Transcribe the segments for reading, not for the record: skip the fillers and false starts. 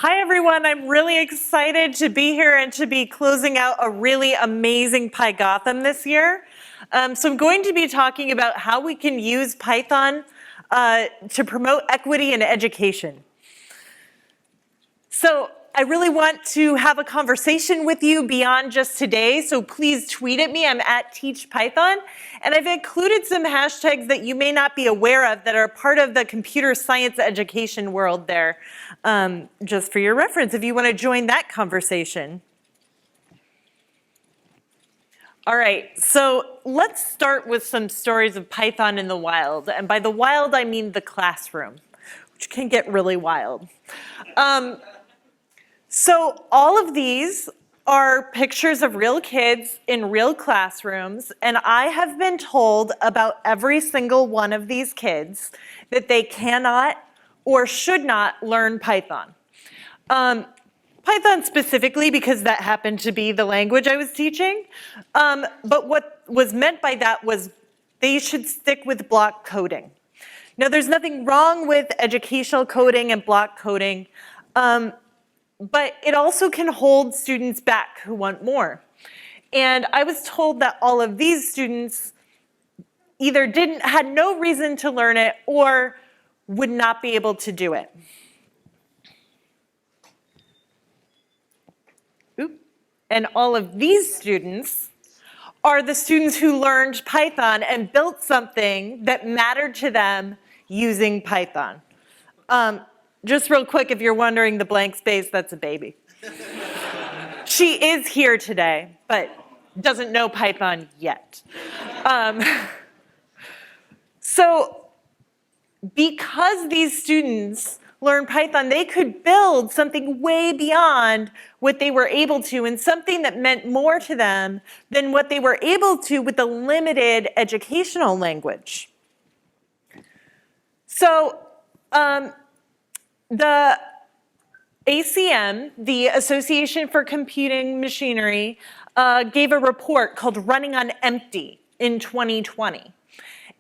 Hi everyone, I'm really excited to be here and to be closing out a really amazing Pygotham this year. So I'm going to be talking about how we can use Python to promote equity in education. So I really want to have a conversation with you beyond just today, so please tweet at me. I'm at TeachPython, and I've included some hashtags that you may not be aware of that are part of the computer science education world there, just for your reference if you want to join that conversation. All right, so let's start with some stories of Python in the wild, and by the wild I mean the classroom, which can get really wild. So all of these are pictures of real kids in real classrooms, and I have been told about every single one of these kids that they cannot or should not learn Python. Python specifically because that happened to be the language I was teaching, but what was meant by that was they should stick with block coding. Now there's nothing wrong with educational coding and block coding, but it also can hold students back who want more. And I was told that all of these students either had no reason to learn it or would not be able to do it. And all of these students are the students who learned Python and built something that mattered to them using Python. Just real quick, if you're wondering, the blank space, that's a baby. She is here today, but doesn't know Python yet. So because these students learn Python, they could build something way beyond what they were able to, and something that meant more to them than what they were able to with the limited educational language. So, the ACM, the Association for Computing Machinery, gave a report called Running on Empty in 2020.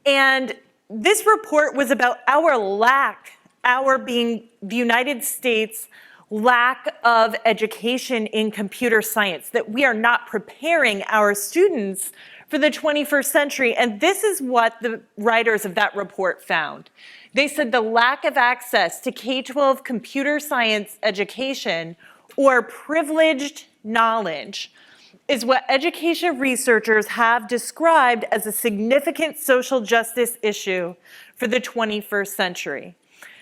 And this report was about our being the United States lack of education in computer science, that we are not preparing our students for the 21st century. And this is what the writers of that report found. They said the lack of access to K-12 computer science education or privileged knowledge is what education researchers have described as a significant social justice issue for the 21st century.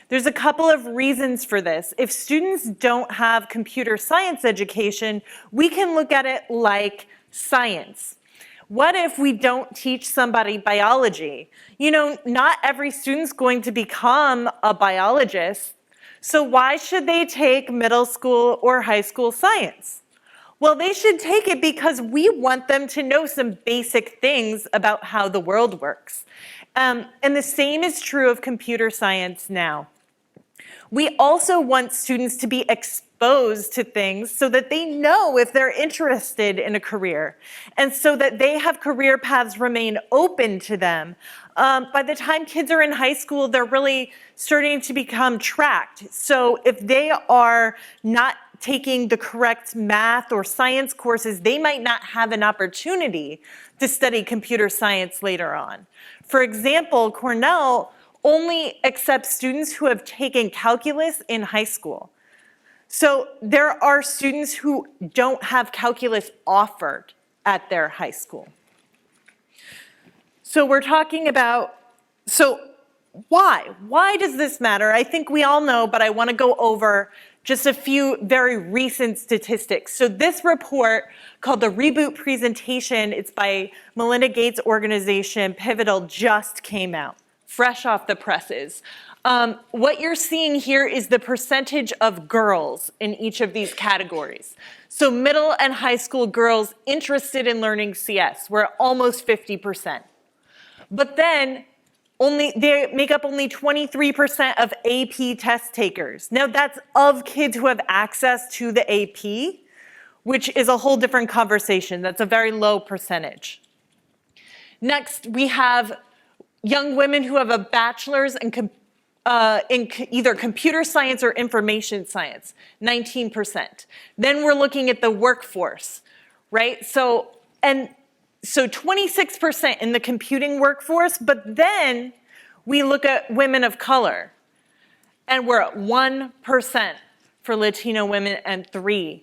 There's a couple of reasons for this. If students don't have computer science education, we can look at it like science. What if we don't teach somebody biology? You know, not every student's going to become a biologist, so why should they take middle school or high school science? Well, they should take it because we want them to know some basic things about how the world works. And the same is true of computer science now. We also want students to be exposed to things so that they know if they're interested in a career, and so that they have career paths remain open to them. By the time kids are in high school, they're really starting to become tracked. So if they are not taking the correct math or science courses, they might not have an opportunity to study computer science later on. For example, Cornell only accepts students who have taken calculus in high school. So there are students who don't have calculus offered at their high school. So we're talking about, so why? Why does this matter? I think we all know, but I want to go over just a few very recent statistics. So this report called the Reboot Presentation, it's by Melinda Gates' organization, Pivotal, just came out, fresh off the presses. What you're seeing here is the percentage of girls in each of these categories. So middle and high school girls interested in learning CS were almost 50%. But then they make up only 23% of AP test takers. Now that's of kids who have access to the AP, which is a whole different conversation. That's a very low percentage. Next, we have young women who have a bachelor's in in either computer science or information science, 19%. Then we're looking at the workforce, right? So 26% in the computing workforce, but then we look at women of color, and we're at 1% for Latino women and 3%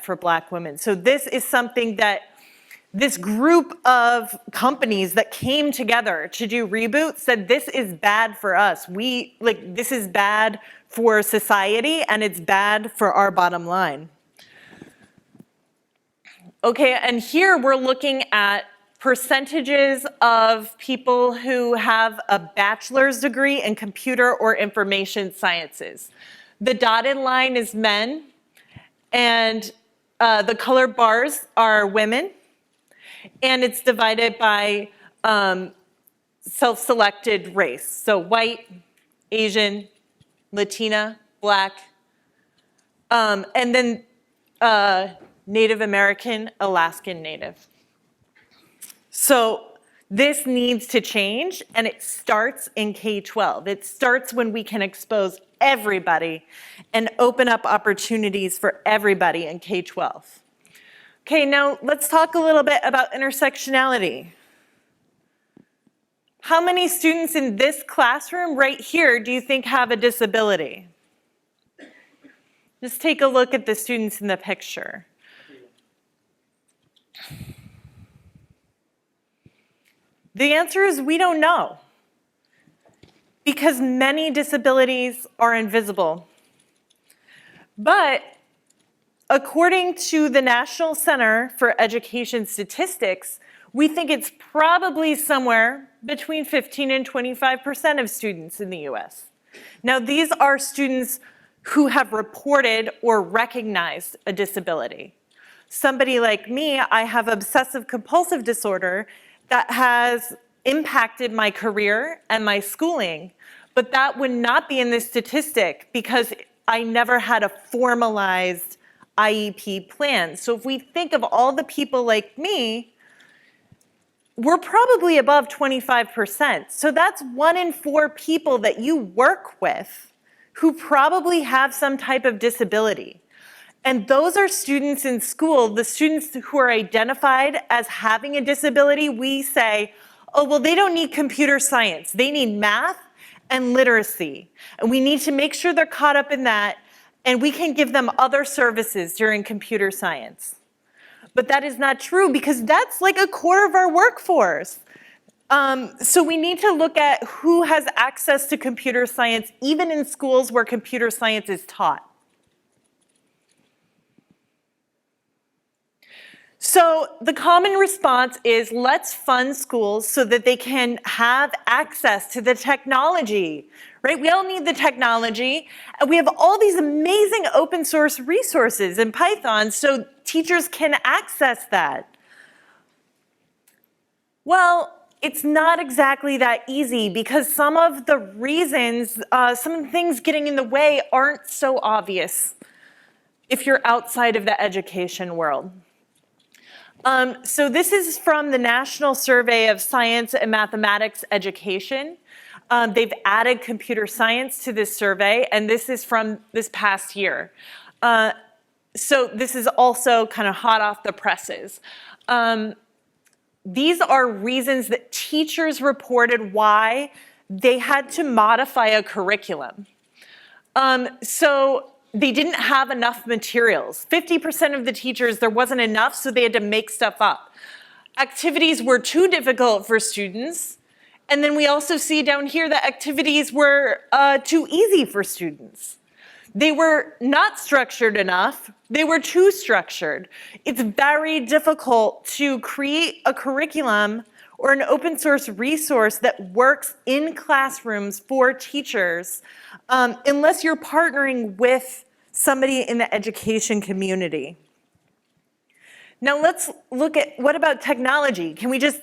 for Black women. So this is something that this group of companies that came together to do Reboot said, this is bad for us. This is bad for society, and it's bad for our bottom line. Okay, and here we're looking at percentages of people who have a bachelor's degree in computer or information sciences. The dotted line is men, and the colored bars are women, and it's divided by self-selected race. So white, Asian, Latina, Black, and then Native American, Alaskan Native. So this needs to change, and it starts in K-12. It starts when we can expose everybody and open up opportunities for everybody in K-12. Okay, now let's talk a little bit about intersectionality. How many students in this classroom right here do you think have a disability? Just take a look at the students in the picture. The answer is we don't know, because many disabilities are invisible. But according to the National Center for Education Statistics, we think it's probably somewhere between 15 and 25% of students in the US. Now, these are students who have reported or recognized a disability. Somebody like me, I have obsessive compulsive disorder that has impacted my career and my schooling, but that would not be in this statistic because I never had a formalized IEP plan. So if we think of all the people like me, we're probably above 25%. So that's 1 in 4 people that you work with who probably have some type of disability. And those are students in school, the students who are identified as having a disability. We say, oh, well, they don't need computer science. They need math and literacy. And we need to make sure they're caught up in that, and we can give them other services during computer science. But that is not true, because that's like a quarter of our workforce. So we need to look at who has access to computer science, even in schools where computer science is taught. So the common response is, let's fund schools so that they can have access to the technology, right? We all need the technology, and we have all these amazing open source resources in Python, so teachers can access that. Well, it's not exactly that easy, because some of the reasons, some of the things getting in the way aren't so obvious if you're outside of the education world. So this is from the National Survey of Science and Mathematics Education. They've added computer science to this survey, and this is from this past year. So this is also kind of hot off the presses. These are reasons that teachers reported why they had to modify a curriculum. So they didn't have enough materials. 50% of the teachers, there wasn't enough, so they had to make stuff up. Activities were too difficult for students. And then we also see down here that activities were too easy for students. They were not structured enough. They were too structured. It's very difficult to create a curriculum or an open source resource that works in classrooms for teachers unless you're partnering with somebody in the education community. Now let's look at, what about technology? Can we just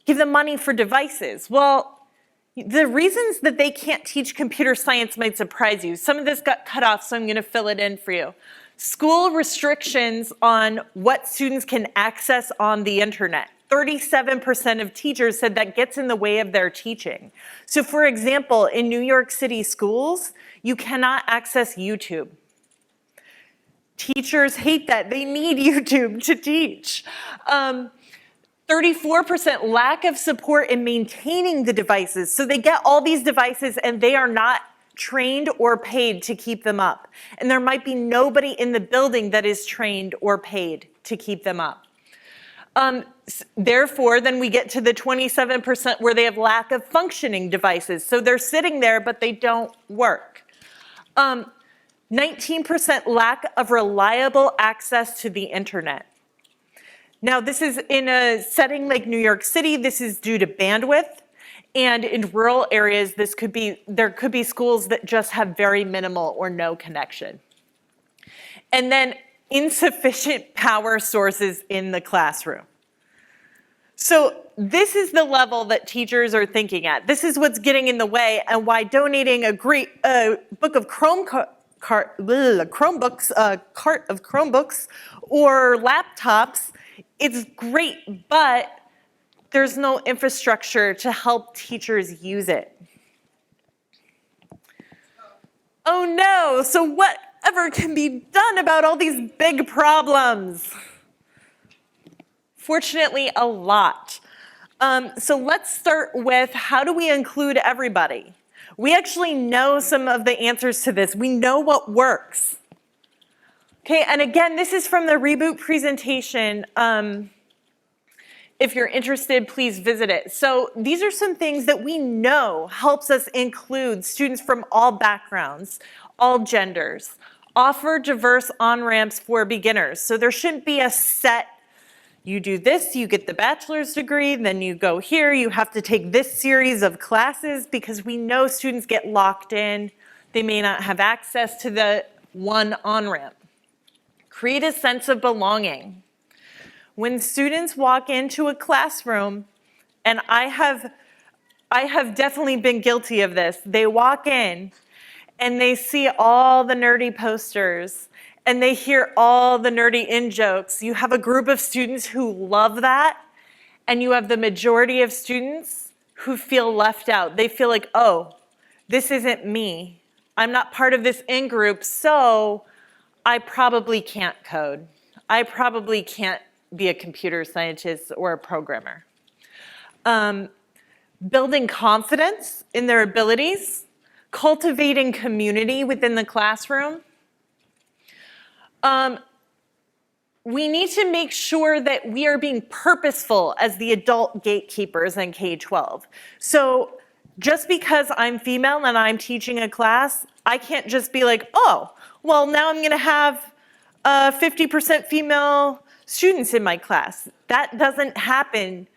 give them money for devices? Well, the reasons that they can't teach computer science might surprise you. Some of this got cut off, so I'm going to fill it in for you. School restrictions on what students can access on the internet. 37% of teachers said that gets in the way of their teaching. So for example, in New York City schools, you cannot access YouTube. Teachers hate that. They need YouTube to teach. 34% lack of support in maintaining the devices. So they get all these devices and they are not trained or paid to keep them up. And there might be nobody in the building that is trained or paid to keep them up. Therefore, then we get to the 27% where they have lack of functioning devices. So they're sitting there, but they don't work. 19% lack of reliable access to the internet. Now, this is in a setting like New York City, this is due to bandwidth. And in rural areas, there could be schools that just have very minimal or no connection. And then insufficient power sources in the classroom. So this is the level that teachers are thinking at. This is what's getting in the way and why donating a book of Chromebooks, a cart of Chromebooks or laptops, it's great, but there's no infrastructure to help teachers use it. Oh no, so whatever can be done about all these big problems? Fortunately, a lot. So let's start with how do we include everybody? We actually know some of the answers to this. We know what works. Okay, and again, this is from the Reboot presentation. If you're interested, please visit it. So these are some things that we know helps us include students from all backgrounds, all genders, offer diverse on-ramps for beginners. So there shouldn't be a set, you do this, you get the bachelor's degree, then you go here, you have to take this series of classes because we know students get locked in. They may not have access to the one on-ramp. Create a sense of belonging. When students walk into a classroom, and I have definitely been guilty of this, they walk in and they see all the nerdy posters and they hear all the nerdy in-jokes. You have a group of students who love that, and you have the majority of students who feel left out. They feel like, oh, this isn't me. I'm not part of this in-group, so I probably can't code. I probably can't be a computer scientist or a programmer. Building confidence in their abilities, cultivating community within the classroom. We need to make sure that we are being purposeful as the adult gatekeepers in K-12. So just because I'm female and I'm teaching a class, I can't just be like, oh, well, now I'm gonna have 50% female students in my class. That doesn't happen.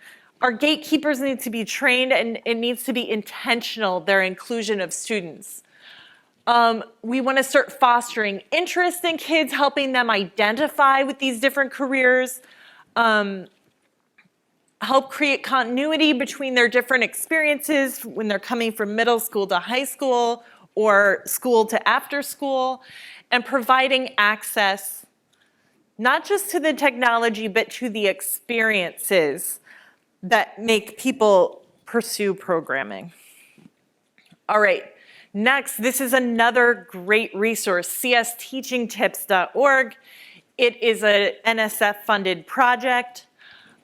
Our gatekeepers need to be trained, and it needs to be intentional, their inclusion of students. We want to start fostering interest in kids, helping them identify with these different careers, help create continuity between their different experiences when they're coming from middle school to high school or school to after school, and providing access not just to the technology, but to the experiences that make people pursue programming. All right, next, this is another great resource, csteachingtips.org. It is a NSF-funded project.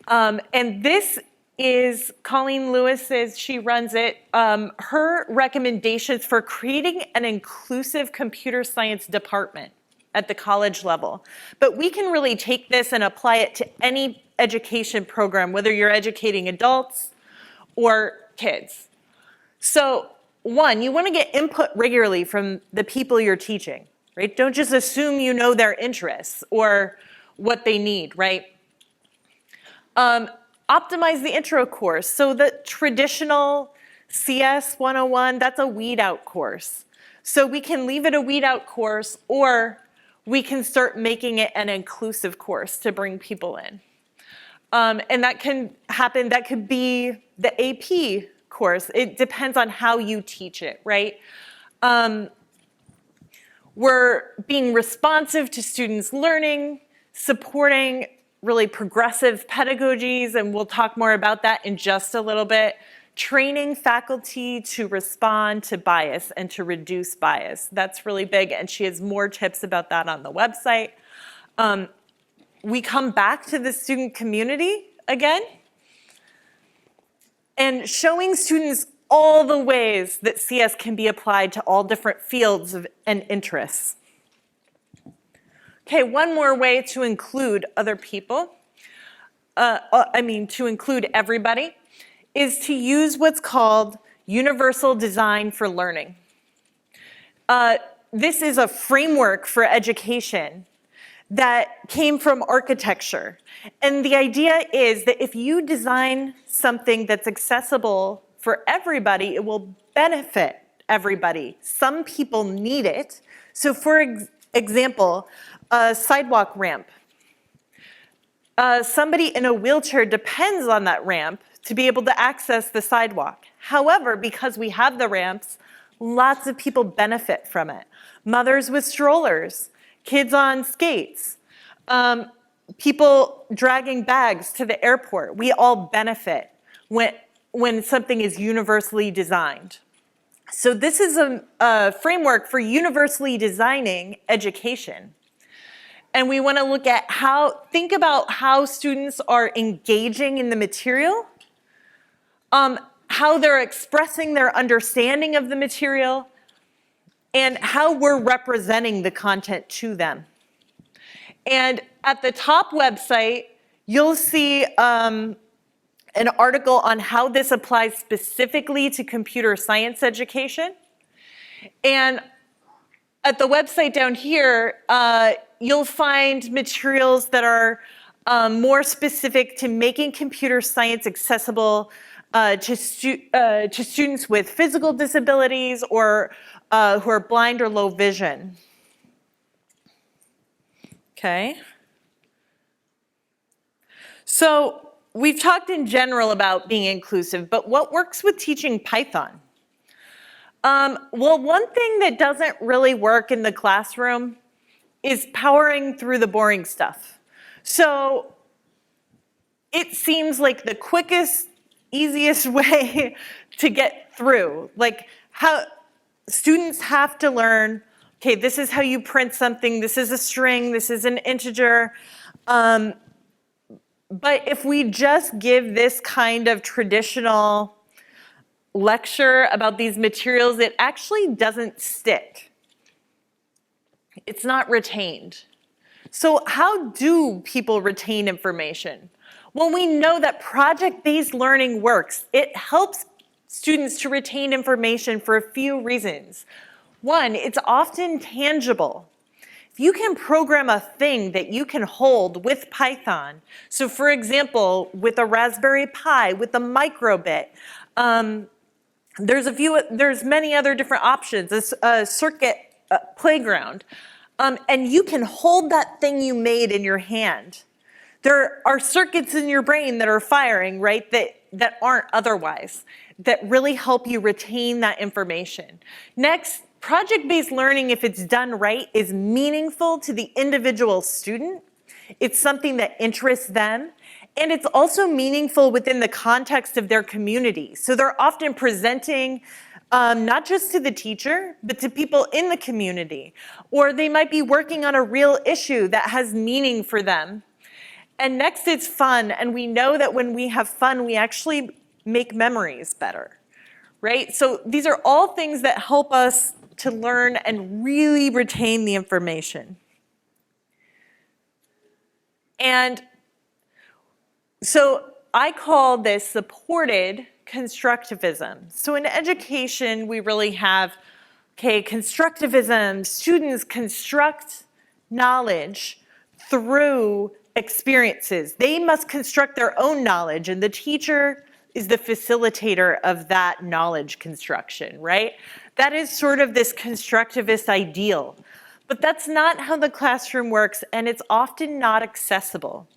And this is Colleen Lewis's, she runs it, her recommendations for creating an inclusive computer science department at the college level. But we can really take this and apply it to any education program, whether you're educating adults or kids. So one, you want to get input regularly from the people you're teaching, right? Don't just assume you know their interests or what they need, right? Optimize the intro course. So the traditional CS 101, that's a weed out course. So we can leave it a weed out course, or we can start making it an inclusive course to bring people in. And that can happen, that could be the AP course. It depends on how you teach it, right? We're being responsive to students' learning, supporting really progressive pedagogies, and we'll talk more about that in just a little bit. Training faculty to respond to bias and to reduce bias. That's really big, and she has more tips about that on the website. We come back to the student community again, and showing students all the ways that CS can be applied to all different fields and interests. Okay, one more way to include other people, to include everybody, is to use what's called universal design for learning. This is a framework for education that came from architecture. And the idea is that if you design something that's accessible for everybody, it will benefit everybody. Some people need it. So for example, a sidewalk ramp. Somebody in a wheelchair depends on that ramp to be able to access the sidewalk. However, because we have the ramps, lots of people benefit from it. Mothers with strollers, kids on skates, people dragging bags to the airport. We all benefit when something is universally designed. So this is a framework for universally designing education. And we want to look at think about how students are engaging in the material, how they're expressing their understanding of the material, and how we're representing the content to them. And at the top website, you'll see an article on how this applies specifically to computer science education. And at the website down here, you'll find materials that are more specific to making computer science accessible to students with physical disabilities or who are blind or low vision. Okay. So we've talked in general about being inclusive, but what works with teaching Python? Well, one thing that doesn't really work in the classroom is powering through the boring stuff. So it seems like the quickest, easiest way to get through. Like how students have to learn, okay, this is how you print something, this is a string, this is an integer. But if we just give this kind of traditional lecture about these materials, it actually doesn't stick. It's not retained. So how do people retain information? Well, we know that project-based learning works. It helps students to retain information for a few reasons. One, it's often tangible. If you can program a thing that you can hold with Python, so for example, with a Raspberry Pi, with a microbit, there's many other different options, a circuit playground, and you can hold that thing you made in your hand. There are circuits in your brain that are firing, right, that aren't otherwise, that really help you retain that information. Next, project-based learning, if it's done right, is meaningful to the individual student. It's something that interests them, and it's also meaningful within the context of their community. So they're often presenting not just to the teacher, but to people in the community. Or they might be working on a real issue that has meaning for them. And next, it's fun, and we know that when we have fun, we actually make memories better, right? So these are all things that help us to learn and really retain the information. And so I call this supported constructivism. So in education, we really have, okay, constructivism, students construct knowledge through experiences. They must construct their own knowledge, and the teacher is the facilitator of that knowledge construction, right? That is sort of this constructivist ideal. But that's not how the classroom works, and it's often not accessible.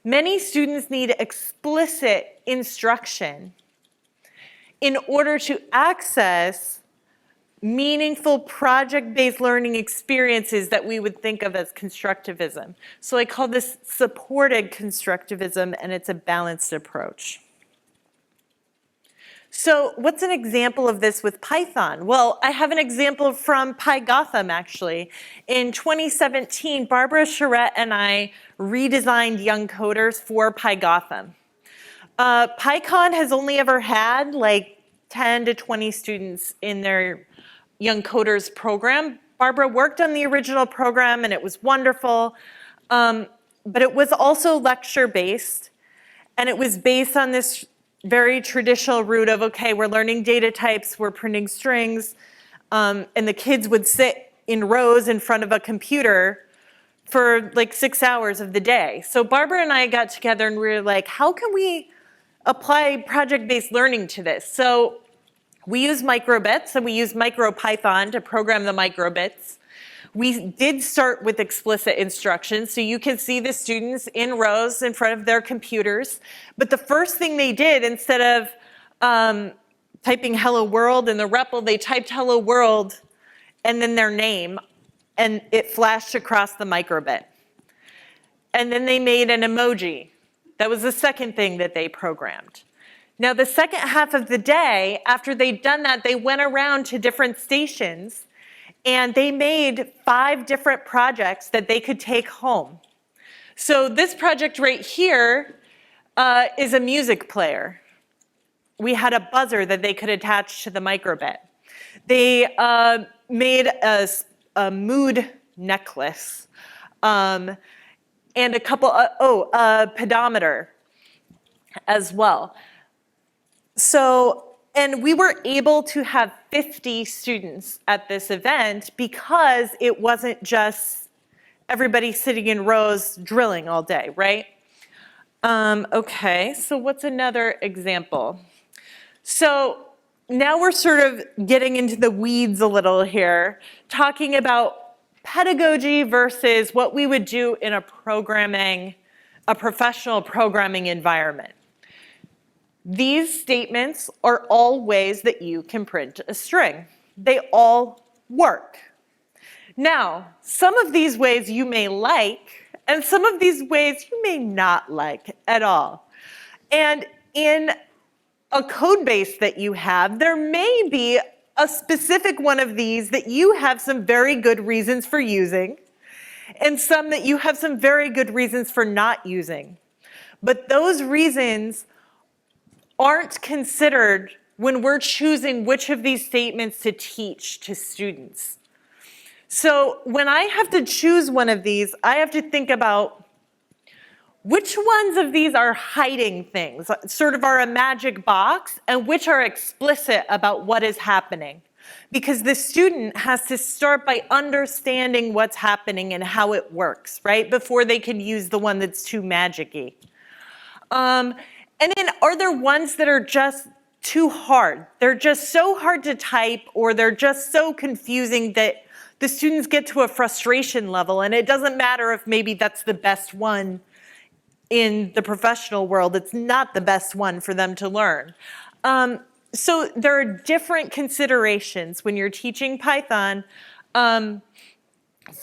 Many students need explicit instruction in order to access meaningful project-based learning experiences that we would think of as constructivism. So I call this supported constructivism, and it's a balanced approach. So what's an example of this with Python? Well, I have an example from PyGotham, actually. In 2017, Barbara Charette and I redesigned Young Coders for PyGotham. PyCon has only ever had like 10 to 20 students in their Young Coders program. Barbara worked on the original program and it was wonderful, but it was also lecture-based, and it was based on this very traditional route of, okay, we're learning data types, we're printing strings, and the kids would sit in rows in front of a computer for like 6 hours of the day. So Barbara and I got together and we were like, how can we apply project-based learning to this? So we use microbits, and we use MicroPython to program the microbits. We did start with explicit instructions, so you can see the students in rows in front of their computers. But the first thing they did, instead of typing hello world in the REPL, they typed hello world and then their name, and it flashed across the microbit. And then they made an emoji. That was the second thing that they programmed. Now, the second half of the day, after they'd done that, they went around to different stations and they made 5 different projects that they could take home. So this project right here is a music player. We had a buzzer that they could attach to the microbit. They made a mood necklace and a couple, a pedometer as well. So, and we were able to have 50 students at this event because it wasn't just everybody sitting in rows drilling all day, right? Okay, so what's another example? So now we're sort of getting into the weeds a little here, talking about pedagogy versus what we would do in a professional programming environment. These statements are all ways that you can print a string. They all work. Now, some of these ways you may like, and some of these ways you may not like at all. And in a code base that you have, there may be a specific one of these that you have some very good reasons for using, and some that you have some very good reasons for not using. But those reasons aren't considered when we're choosing which of these statements to teach to students. So when I have to choose one of these, I have to think about which ones of these are hiding things, sort of are a magic box, and which are explicit about what is happening. Because the student has to start by understanding what's happening and how it works, right? Before they can use the one that's too magic-y. And then are there ones that are just too hard? They're just so hard to type, or they're just so confusing that the students get to a frustration level, and it doesn't matter if maybe that's the best one in the professional world, it's not the best one for them to learn. So there are different considerations when you're teaching Python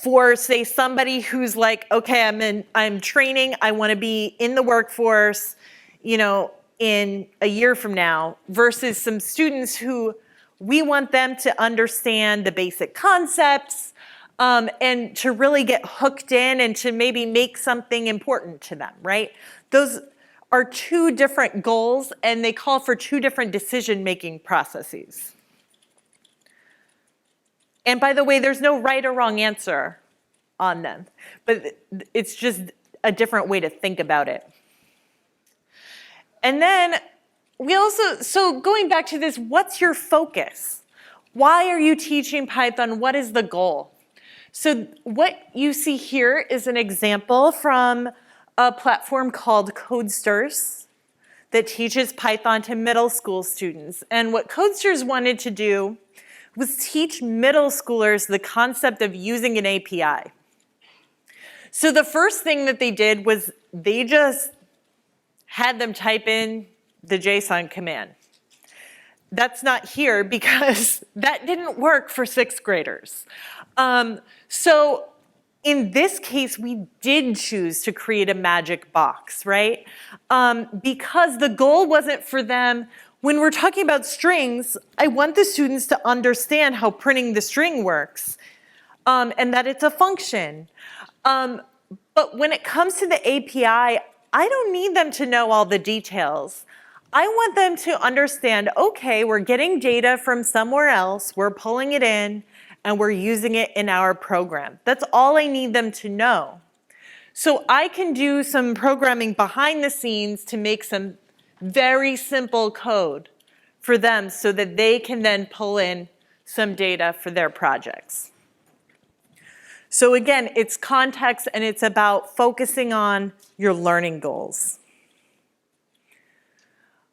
for, say, somebody who's like, okay, I'm training, I want to be in the workforce, you know, in a year from now, versus some students who we want them to understand the basic concepts and to really get hooked in and to maybe make something important to them, right? Those are 2 different goals, and they call for 2 different decision-making processes. And by the way, there's no right or wrong answer on them, but it's just a different way to think about it. And then we also, so going back to this, what's your focus? Why are you teaching Python? What is the goal? So what you see here is an example from a platform called Codesters that teaches Python to middle school students. And what Codesters wanted to do was teach middle schoolers the concept of using an API. So the first thing that they did was they just had them type in the JSON command. that's not here because that didn't work for 6th graders. So in this case, we did choose to create a magic box, right? Because the goal wasn't for them. When we're talking about strings, I want the students to understand how printing the string works and that it's a function. But when it comes to the API, I don't need them to know all the details. I want them to understand, okay, we're getting data from somewhere else, we're pulling it in, and we're using it in our program. That's all I need them to know. So I can do some programming behind the scenes to make some very simple code for them so that they can then pull in some data for their projects. So again, it's context and it's about focusing on your learning goals.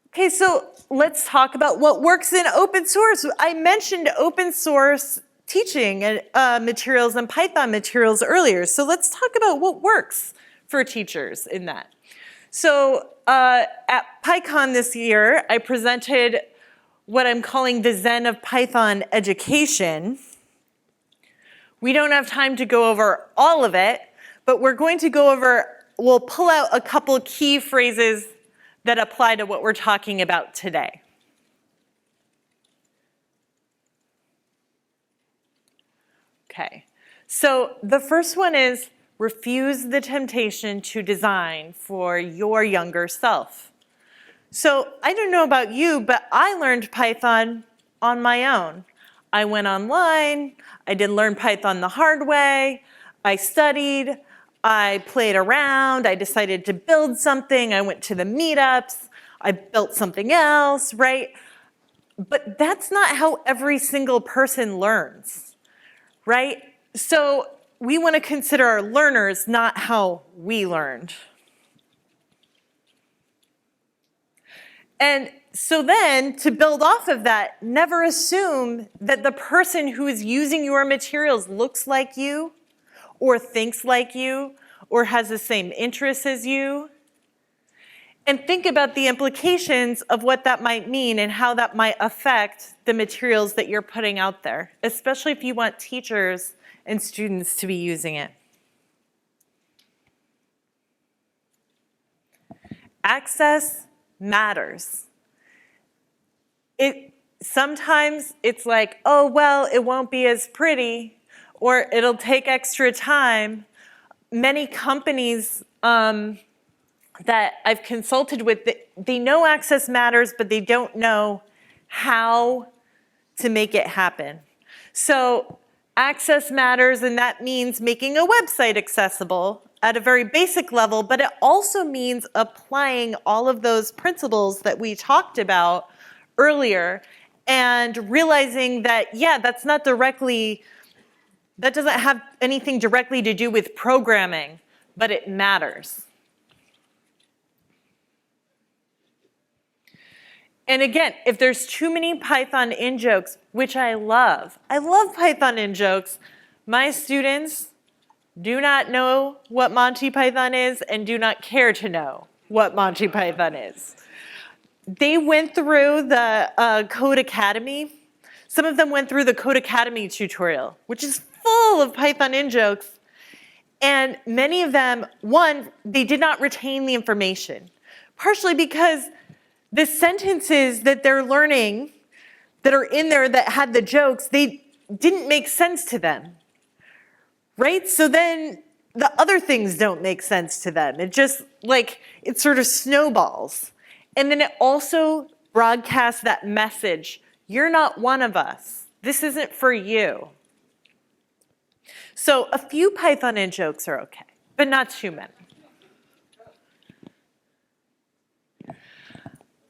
Okay, so let's talk about what works in open source. I mentioned open source teaching materials and Python materials earlier. So let's talk about what works for teachers in that. So at PyCon this year, I presented what I'm calling the Zen of Python education. We don't have time to go over all of it, but we're going to go over, we'll pull out a couple key phrases that apply to what we're talking about today. Okay, so the first one is refuse the temptation to design for your younger self. So I don't know about you, but I learned Python on my own. I went online, I didn't learn Python the hard way, I studied, I played around, I decided to build something, I went to the meetups, I built something else, right? But that's not how every single person learns, right? So we want to consider our learners, not how we learned. And so then, to build off of that, never assume that the person who is using your materials looks like you, or thinks like you, or has the same interests as you. And think about the implications of what that might mean and how that might affect the materials that you're putting out there, especially if you want teachers and students to be using it. Access matters. Sometimes it's like, oh, well, it won't be as pretty, or it'll take extra time. Many companies that I've consulted with, they know access matters, but they don't know how to make it happen. So access matters, and that means making a website accessible at a very basic level, but it also means applying all of those principles that we talked about earlier and realizing that, yeah, that doesn't have anything directly to do with programming, but it matters. And again, if there's too many Python in-jokes, which I love Python in-jokes, my students do not know what Monty Python is and do not care to know what Monty Python is. They went through the Code Academy. Some of them went through the Code Academy tutorial, which is full of Python in-jokes. And many of them, one, they did not retain the information, partially because the sentences that they're learning that are in there that had the jokes, they didn't make sense to them, right? So then the other things don't make sense to them. It just, like, it sort of snowballs. And then it also broadcasts that message, you're not one of us. This isn't for you. So a few Python in-jokes are okay, but not too many.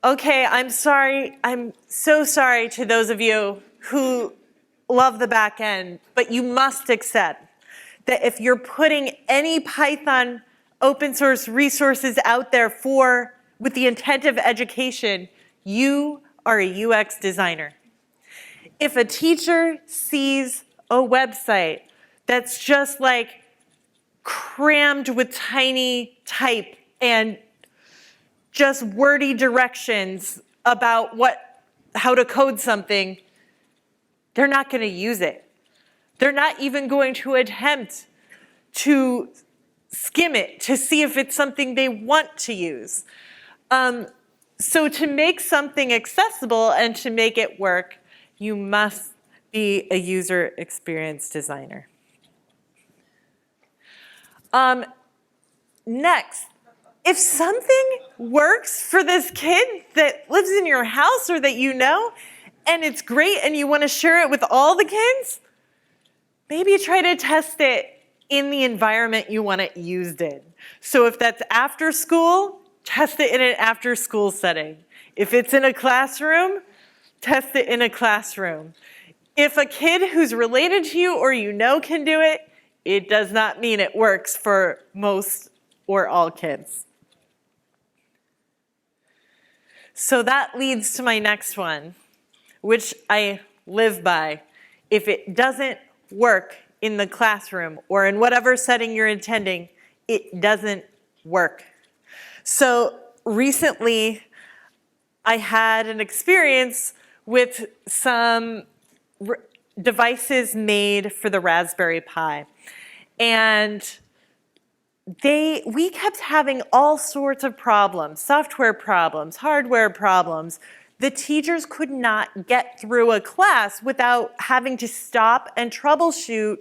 Okay, I'm sorry. I'm so sorry to those of you who love the back end, but you must accept that if you're putting any Python open source resources out there with the intent of education, you are a UX designer. If a teacher sees a website that's just like crammed with tiny type and just wordy directions about what how to code something, they're not going to use it. They're not even going to attempt to skim it to see if it's something they want to use. So to make something accessible and to make it work, you must be a user experience designer. Next, if something works for this kid that lives in your house or that you know, and it's great and you want to share it with all the kids, maybe try to test it in the environment you want it used in. So if that's after school, test it in an after school setting. If it's in a classroom, test it in a classroom. If a kid who's related to you or you know can do it, it does not mean it works for most or all kids. So that leads to my next one, which I live by. If it doesn't work in the classroom or in whatever setting you're intending, it doesn't work. So recently, I had an experience with some devices made for the Raspberry Pi. And we kept having all sorts of problems, software problems, hardware problems. The teachers could not get through a class without having to stop and troubleshoot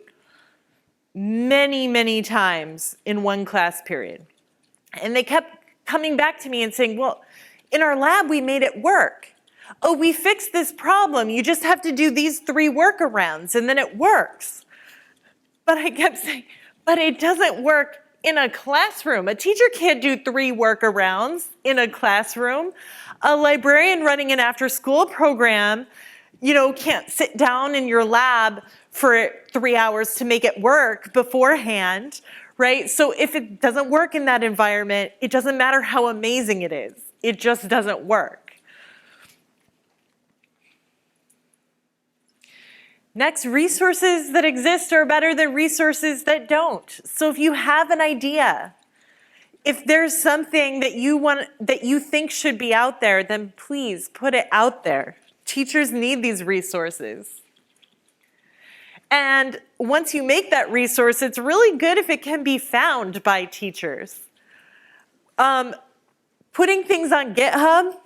many, many times in one class period. And they kept coming back to me and saying, well, in our lab, we made it work. Oh, we fixed this problem. You just have to do these 3 workarounds and then it works. But I kept saying, but it doesn't work in a classroom. A teacher can't do 3 workarounds in a classroom. A librarian running an after-school program, can't sit down in your lab for 3 hours to make it work beforehand, right? So if it doesn't work in that environment, it doesn't matter how amazing it is. It just doesn't work. Next, resources that exist are better than resources that don't. So if you have an idea, if there's something that you think should be out there, then please put it out there. Teachers need these resources. And once you make that resource, it's really good if it can be found by teachers. Putting things on GitHub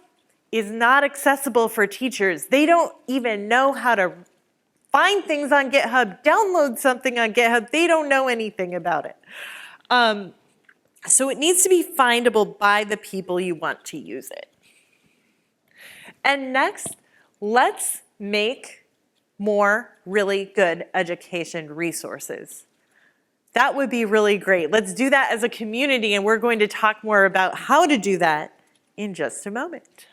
is not accessible for teachers. They don't even know how to find things on GitHub, download something on GitHub. They don't know anything about it. So it needs to be findable by the people you want to use it. And next, let's make more really good education resources. That would be really great. Let's do that as a community, and we're going to talk more about how to do that in just a moment.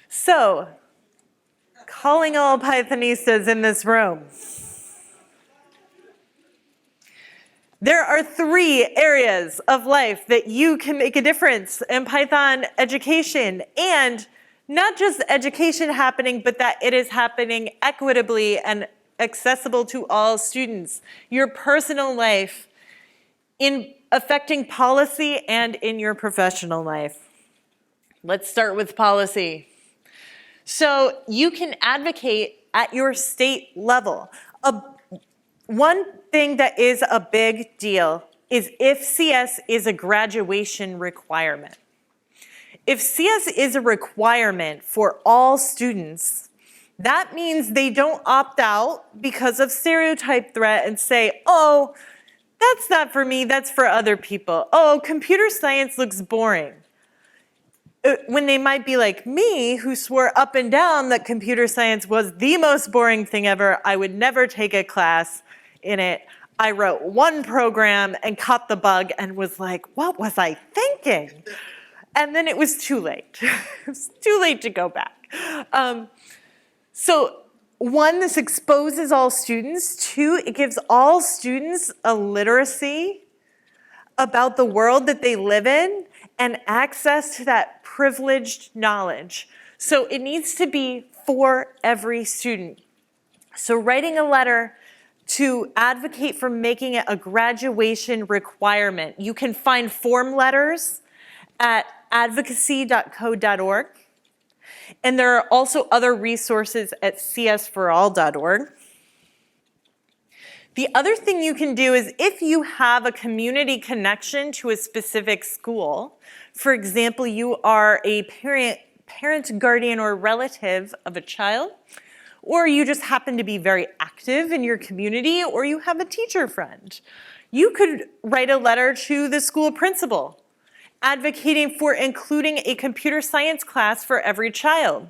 So, calling all Pythonistas in this room. There are 3 areas of life that you can make a difference in Python education, and not just education happening, but that it is happening equitably and accessible to all students. Your personal life, in affecting policy, and in your professional life. Let's start with policy. So you can advocate at your state level. One thing that is a big deal is if CS is a graduation requirement. If CS is a requirement for all students, that means they don't opt out because of stereotype threat and say, oh, that's not for me, that's for other people. Oh, computer science looks boring. When they might be like me, who swore up and down that computer science was the most boring thing ever. I would never take a class in it. I wrote one program and caught the bug and was like, what was I thinking? And then it was too late. It was too late to go back. So 1, this exposes all students. 2, it gives all students a literacy about the world that they live in and access to that privileged knowledge. So it needs to be for every student. So writing a letter to advocate for making it a graduation requirement. You can find form letters at advocacy.code.org. And there are also other resources at csforall.org. The other thing you can do is if you have a community connection to a specific school, for example, you are a parent, guardian, or relative of a child, or you just happen to be very active in your community, or you have a teacher friend, you could write a letter to the school principal advocating for including a computer science class for every child.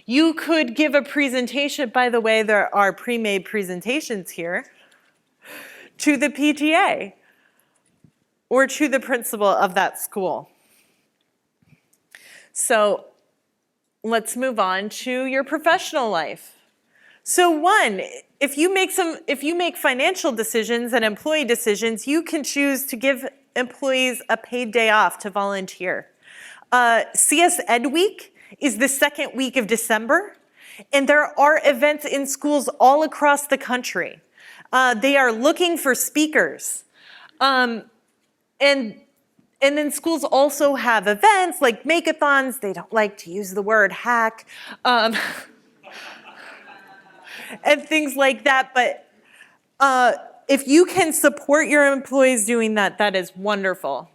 You could give a presentation, by the way, there are pre-made presentations here, to the PTA or to the principal of that school. So let's move on to your professional life. So one, if you make financial decisions and employee decisions, you can choose to give employees a paid day off to volunteer. CS Ed Week is the second week of December, and there are events in schools all across the country. They are looking for speakers. And then schools also have events like make-a-thons. They don't like to use the word hack. And things like that. But if you can support your employees doing that, that is wonderful.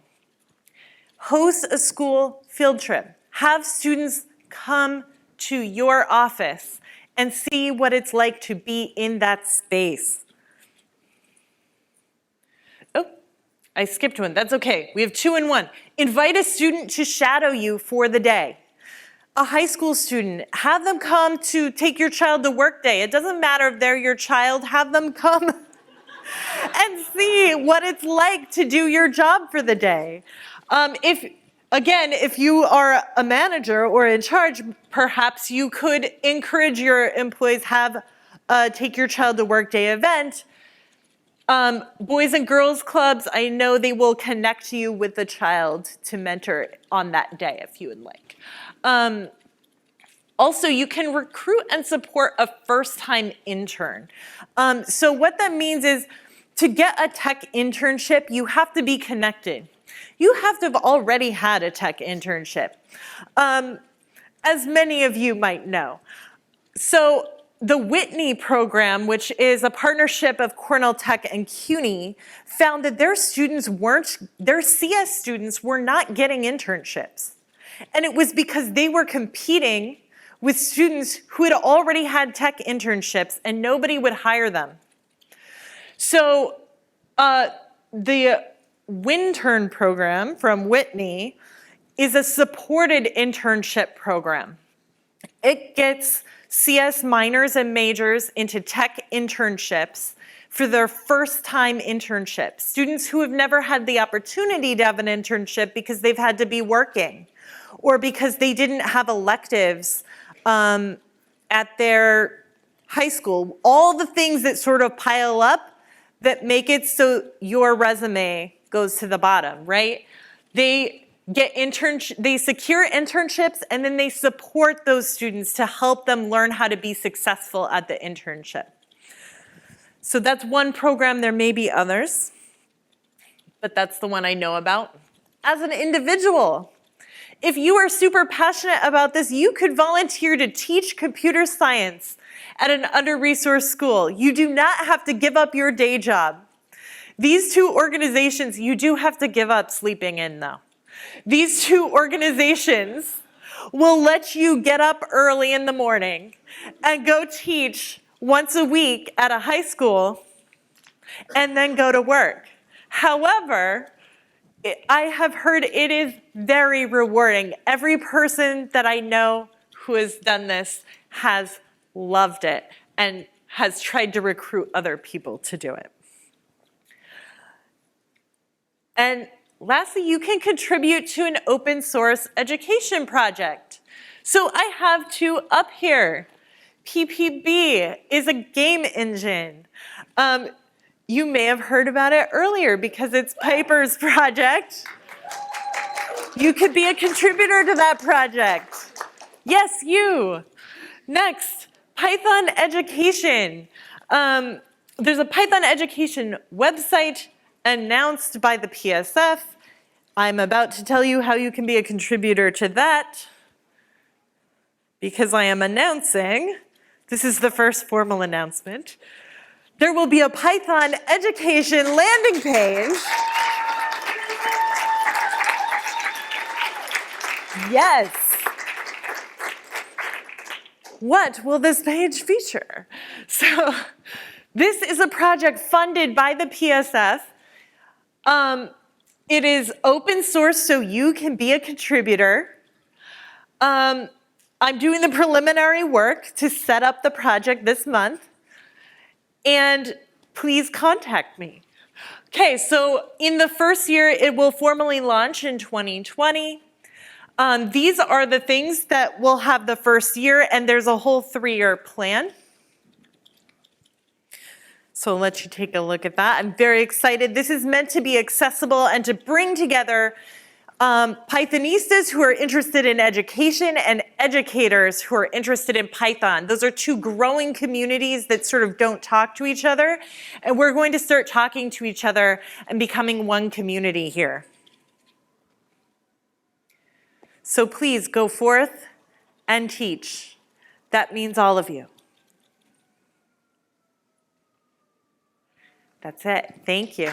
Host a school field trip. Have students come to your office and see what it's like to be in that space. Oh, I skipped one. That's okay. We have 2 in 1. Invite a student to shadow you for the day. A high school student, have them come to take your child to work day. It doesn't matter if they're your child, have them come and see what it's like to do your job for the day. If you are a manager or in charge, perhaps you could encourage your employees have take your child to work day event. Boys and girls clubs, I know they will connect you with the child to mentor on that day if you would like. Also, you can recruit and support a first-time intern. So what that means is to get a tech internship, you have to be connected. You have to have already had a tech internship, as many of you might know. So the Whitney program, which is a partnership of Cornell Tech and CUNY, found that their CS students were not getting internships. And it was because they were competing with students who had already had tech internships and nobody would hire them. So the Wintern program from Whitney is a supported internship program. It gets CS minors and majors into tech internships for their first time internship. Students who have never had the opportunity to have an internship because they've had to be working or because they didn't have electives at their high school. All the things that sort of pile up that make it so your resume goes to the bottom, right? They secure internships and then they support those students to help them learn how to be successful at the internship. So that's one program. There may be others, but that's the one I know about. As an individual, if you are super passionate about this, you could volunteer to teach computer science at an under-resourced school. You do not have to give up your day job. These 2 organizations, you do have to give up sleeping in though. These 2 organizations will let you get up early in the morning and go teach once a week at a high school and then go to work. However, I have heard it is very rewarding. Every person that I know who has done this has loved it and has tried to recruit other people to do it. And lastly, you can contribute to an open source education project. So I have 2 up here. PPB is a game engine. You may have heard about it earlier because it's Piper's project. You could be a contributor to that project. Yes, you. Next, Python education. There's a Python education website announced by the PSF. I'm about to tell you how you can be a contributor to that. because I am announcing, this is the first formal announcement, there will be a Python education landing page. Yes. What will this page feature? So this is a project funded by the PSF. It is open source, so you can be a contributor. I'm doing the preliminary work to set up the project this month, and please contact me. Okay, so in the first year, it will formally launch in 2020. These are the things that will have the first year, and there's a whole 3-year plan. So I'll let you take a look at that. I'm very excited. This is meant to be accessible and to bring together Pythonistas who are interested in education and educators who are interested in Python. Those are two growing communities that sort of don't talk to each other, and we're going to start talking to each other and becoming one community here. So please go forth and teach. That means all of you. That's it. Thank you.